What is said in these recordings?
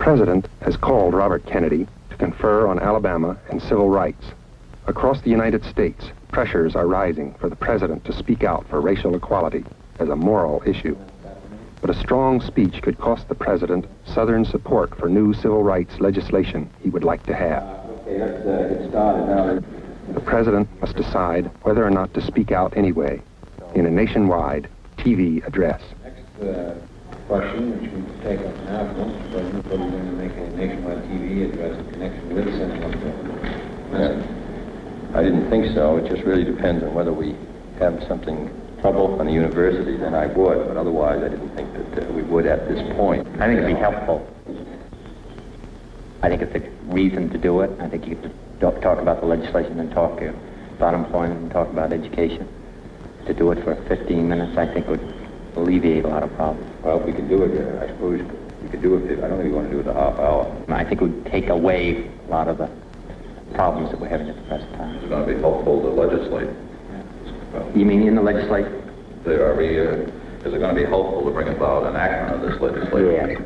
President has called Robert Kennedy to confer on Alabama and civil rights. Across the United States, pressures are rising for the President to speak out for racial equality as a moral issue. But a strong speech could cost the President Southern support for new civil rights legislation he would like to have. Okay, let's get started now. The President must decide whether or not to speak out anyway in a nationwide TV address. Next question, which we can take up now, if Mr. President, whether you're going to make a nationwide TV address in connection with the Senate. I didn't think so. It just really depends on whether we have something trouble on the university, then I would, but otherwise I didn't think that we would at this point. I think it'd be helpful. I think it's a reason to do it. I think you could talk about the legislation and talk about employment and talk about education. To do it for 15 minutes, I think would alleviate a lot of problems. Well, we could do it, I suppose we could do it. I don't think we want to do it a half hour. I think it would take away a lot of the problems that we're having at the present time. It's going to be helpful to legislate. You mean in the legislature? Is it going to be helpful to bring about enactment of this legislation? Yeah.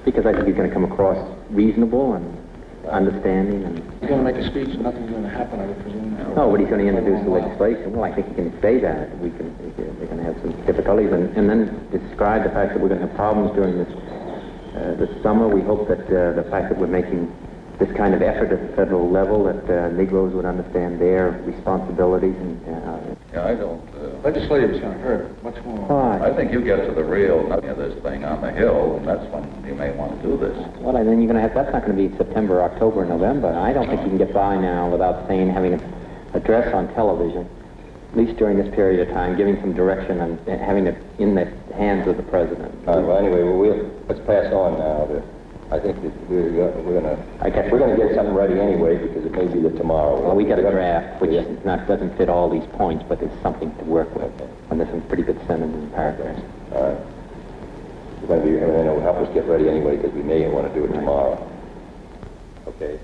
Because I think he's going to come across reasonable and understanding. And He's going to make a speech and nothing's going to happen, I would presume. no, but he's going to introduce the legislation. Well, I think he can say that. We're going to have some difficulties, and then describe the fact that we're going to have problems during this summer. We hope that the fact that we're making this kind of effort at the federal level, that Negroes would understand their responsibilities. Yeah, I don't... Legislative is going to hurt much more. I think you get to the real nutty of this thing on the Hill, and that's when you may want to do this. Well, then you're going to have, that's not going to be September, October, November. I don't think you can get by now without having an address on television, at least during this period of time, giving some direction and having it in the hands of the President. Well, anyway, let's pass on now. I think that we're going to get something ready anyway, because it may be that tomorrow. Well, we got a draft which doesn't fit all these points, but it's something to work with, and there's some pretty good sentences and paragraphs. All right. We're going to be here, and it'll help us get ready anyway, because we may want to do it tomorrow. Okay.